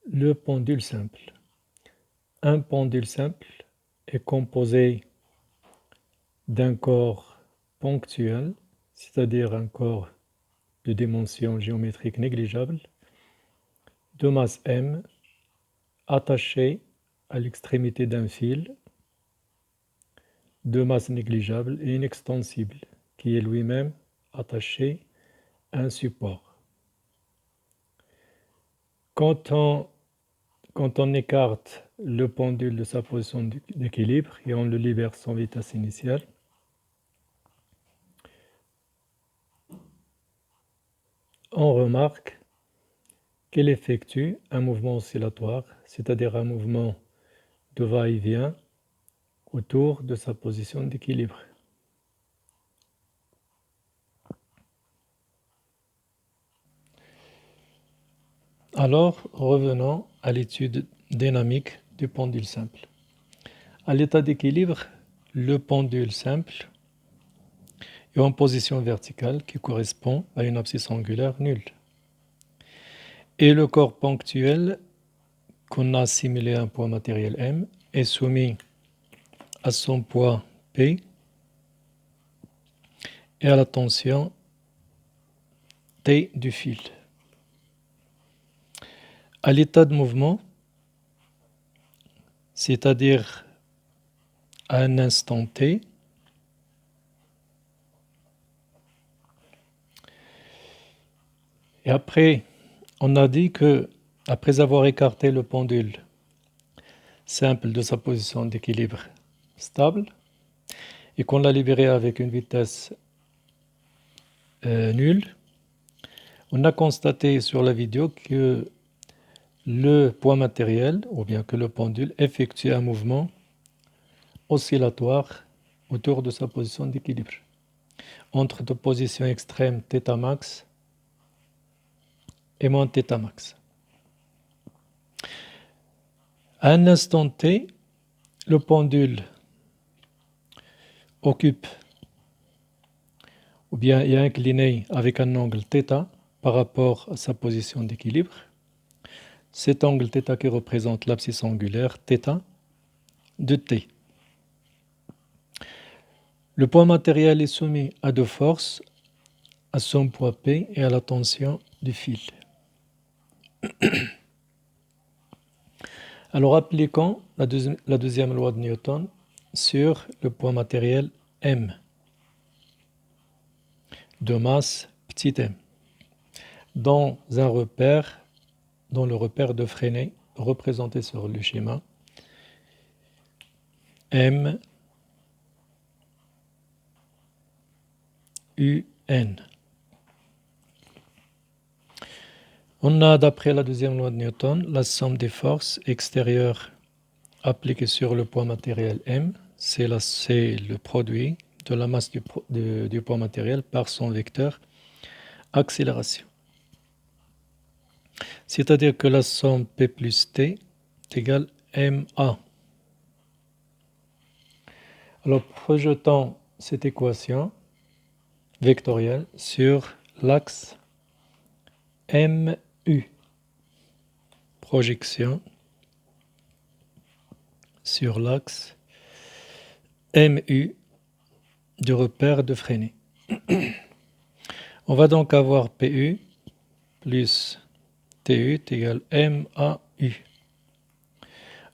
Le pendule simple. Un pendule simple est composé d'un corps ponctuel, c'est-à-dire un corps de dimension géométrique négligeable, de masse m, attaché à l'extrémité d'un fil de masse négligeable et inextensible, qui est lui-même attaché à un support. Quand on écarte le pendule de sa position d'équilibre et on le libère sans vitesse initiale, on remarque qu'il effectue un mouvement oscillatoire, c'est-à-dire un mouvement de va-et-vient autour de sa position d'équilibre. Alors, revenons à l'étude dynamique du pendule simple. À l'état d'équilibre, le pendule simple est en position verticale qui correspond à une abscisse angulaire nulle. Et le corps ponctuel qu'on a assimilé à un poids matériel M est soumis à son poids P et à la tension T du fil. À l'état de mouvement, c'est-à-dire à un instant T, et après, on a dit que après avoir écarté le pendule simple de sa position d'équilibre stable et qu'on l'a libéré avec une vitesse nulle, on a constaté sur la vidéo que le poids matériel, ou bien que le pendule, effectue un mouvement oscillatoire autour de sa position d'équilibre, entre deux positions extrêmes θ max et moins θ max. À un instant t, le pendule occupe ou bien est incliné avec un angle θ par rapport à sa position d'équilibre. Cet angle θ qui représente l'abscisse angulaire θ de t. Le poids matériel est soumis à deux forces, à son poids P et à la tension du fil. Alors appliquons la deuxième loi de Newton sur le poids matériel M de masse petit m dans le repère de Freinet représenté sur le schéma M UN. On a, d'après la deuxième loi de Newton, la somme des forces extérieures appliquées sur le poids matériel M, c'est le produit de la masse du poids matériel par son vecteur accélération. C'est-à-dire que la somme P plus T est égale MA. Alors projetons cette équation vectorielle sur l'axe MU. Projection sur l'axe MU du repère de Freinet. On va donc avoir PU plus TU est égal MAU.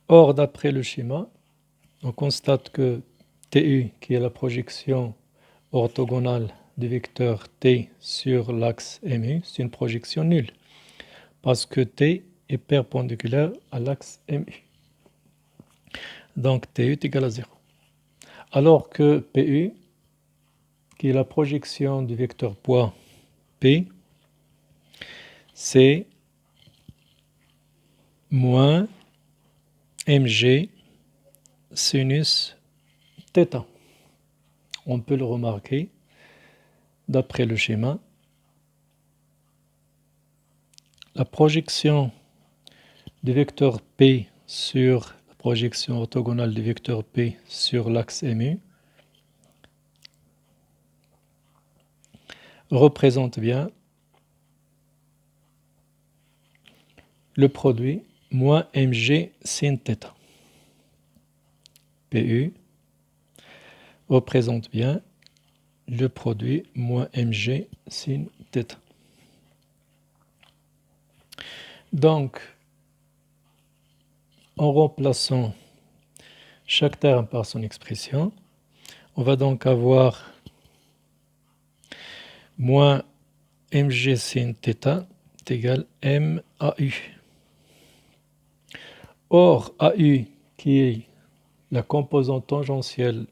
Or, d'après le schéma, on constate que TU, qui est la projection orthogonale du vecteur T sur l'axe MU, c'est une projection nulle, parce que T est perpendiculaire à l'axe MU. Donc TU est égal à 0. Alors que PU, qui est la projection du vecteur poids P, c'est moins mg sinus θ. On peut le remarquer d'après le schéma. La projection du vecteur P sur la projection orthogonale du vecteur P sur l'axe MU représente bien le produit moins mg sin θ. PU représente bien le produit moins mg sin θ. Donc, en remplaçant chaque terme par son expression, on va donc avoir moins mg sin θ est égal MAU. Or, AU, qui est la composante tangentielle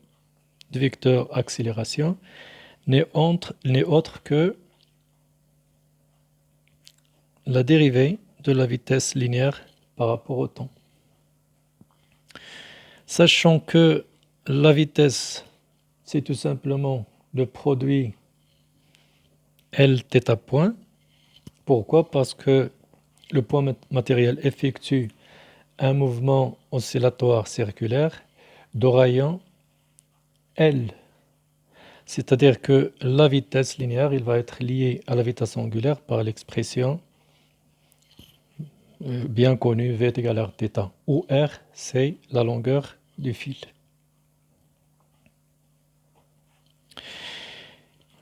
du vecteur accélération, n'est autre que la dérivée de la vitesse linéaire par rapport au temps. Sachant que la vitesse, c'est tout simplement le produit Lθ point. Pourquoi? Parce que le point matériel effectue un mouvement oscillatoire circulaire de rayon L. C'est-à-dire que la vitesse linéaire, il va être liée à la vitesse angulaire par l'expression bien connue V est égal à θ, où R, c'est la longueur du fil.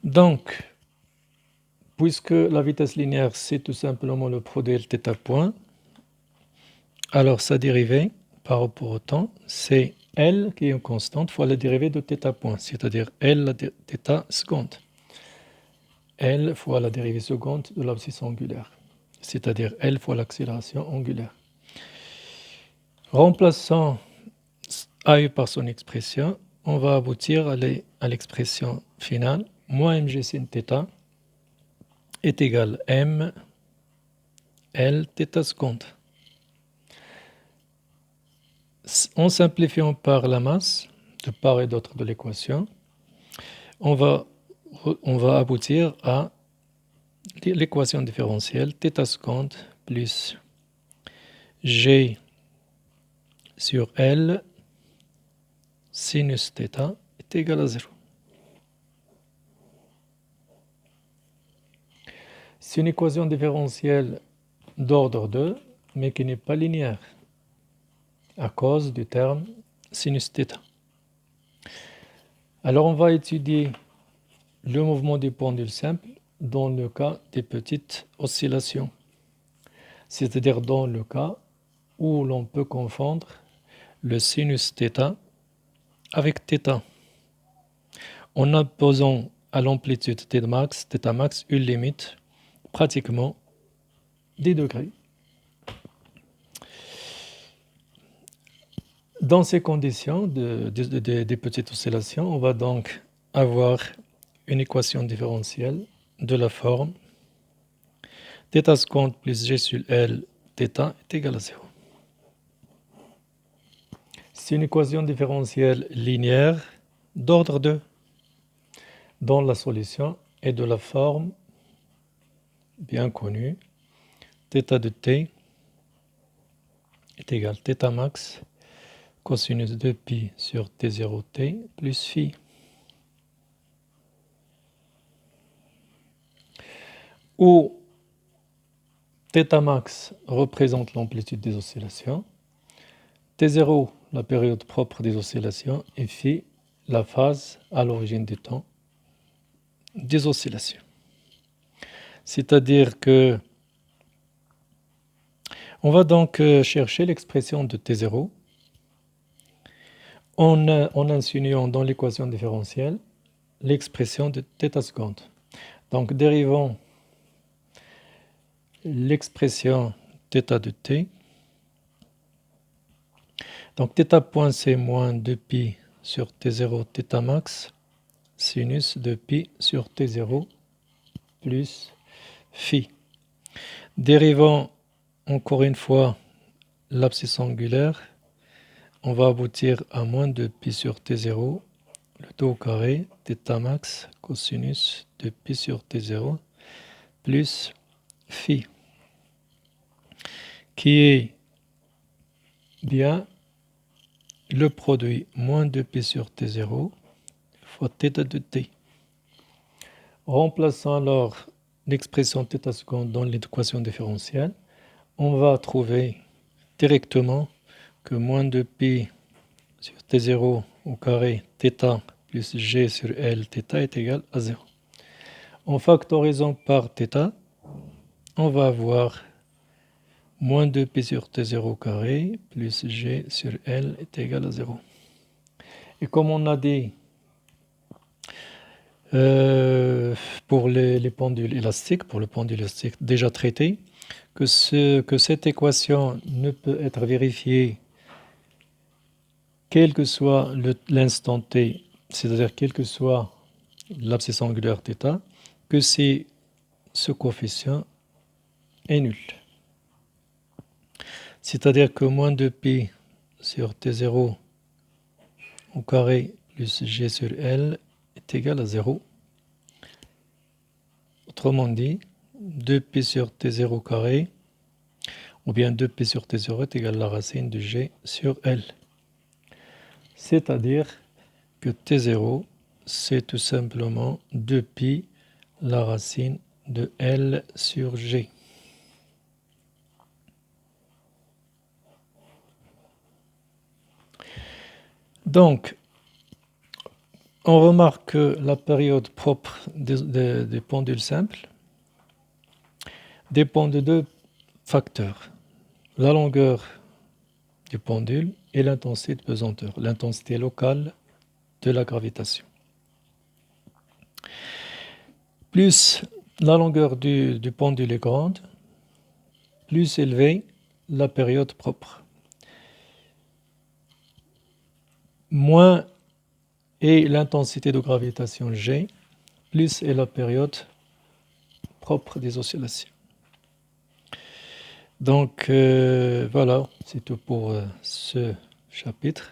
Donc, puisque la vitesse linéaire, c'est tout simplement le produit Lθ point, alors sa dérivée par rapport au temps, c'est L qui est une constante fois la dérivée de θ point, c'est-à-dire L la θ seconde. L fois la dérivée seconde de l'abscisse angulaire, c'est-à-dire L fois l'accélération angulaire. Remplaçant AU par son expression, on va aboutir à l'expression finale, moins mg sin θ est égal à m L θ seconde. En simplifiant par la masse de part et d'autre de l'équation, on va aboutir à l'équation différentielle θ seconde plus g sur L sinus θ est égal à 0. C'est une équation différentielle d'ordre 2, mais qui n'est pas linéaire, à cause du terme sinus θ. Alors on va étudier le mouvement du pendule simple dans le cas des petites oscillations, c'est-à-dire dans le cas où l'on peut confondre le sinus θ avec θ, en imposant à l'amplitude θ max une limite pratiquement 10 degrés. Dans ces conditions des petites oscillations, on va donc avoir une équation différentielle de la forme θ seconde plus g sur L θ est égal à 0. C'est une équation différentielle linéaire d'ordre 2, dont la solution est de la forme bien connue θ de t est égal à θ max cosinus de pi sur t0t plus phi, où θ max représente l'amplitude des oscillations, t0 la période propre des oscillations et phi la phase à l'origine du temps des oscillations. C'est-à-dire que on va donc chercher l'expression de t0 en insinuant dans l'équation différentielle l'expression de θ seconde. Donc dérivons l'expression θ de t. Donc θ point c'est moins 2pi sur t0 θ max sinus de pi sur t0 plus phi. Dérivant encore une fois l'abscisse angulaire, on va aboutir à moins de pi sur t0, le tout au carré, θ max cosinus de pi sur t0 plus phi, qui est bien le produit moins de pi sur t0 fois θ de t. Remplaçant alors l'expression θ seconde dans l'équation différentielle, on va trouver directement que moins de pi sur T0 au carré θ plus G sur L θ est égal à 0. En factorisant par θ, on va avoir moins 2pi sur T0 au carré plus G sur L est égal à 0. Et comme on a dit pour les pendules élastiques, pour le pendule élastique déjà traité, que cette équation ne peut être vérifiée quel que soit l'instant t, c'est-à-dire quel que soit l'abscisse angulaire θ, que si ce coefficient est nul. C'est-à-dire que moins 2pi sur T0 au carré plus G sur L est égal à 0. Autrement dit, 2pi sur T0 au carré, ou bien 2pi sur T0 est égal à la racine de G sur L. C'est-à-dire que T0, c'est tout simplement 2pi la racine de L sur G. Donc, on remarque que la période propre des pendules simples dépend de deux facteurs. La longueur du pendule et l'intensité de pesanteur, l'intensité locale de la gravitation. Plus la longueur du pendule est grande, plus élevée la période propre. Moins est l'intensité de gravitation G, plus est la période propre des oscillations. Donc voilà, c'est tout pour ce chapitre.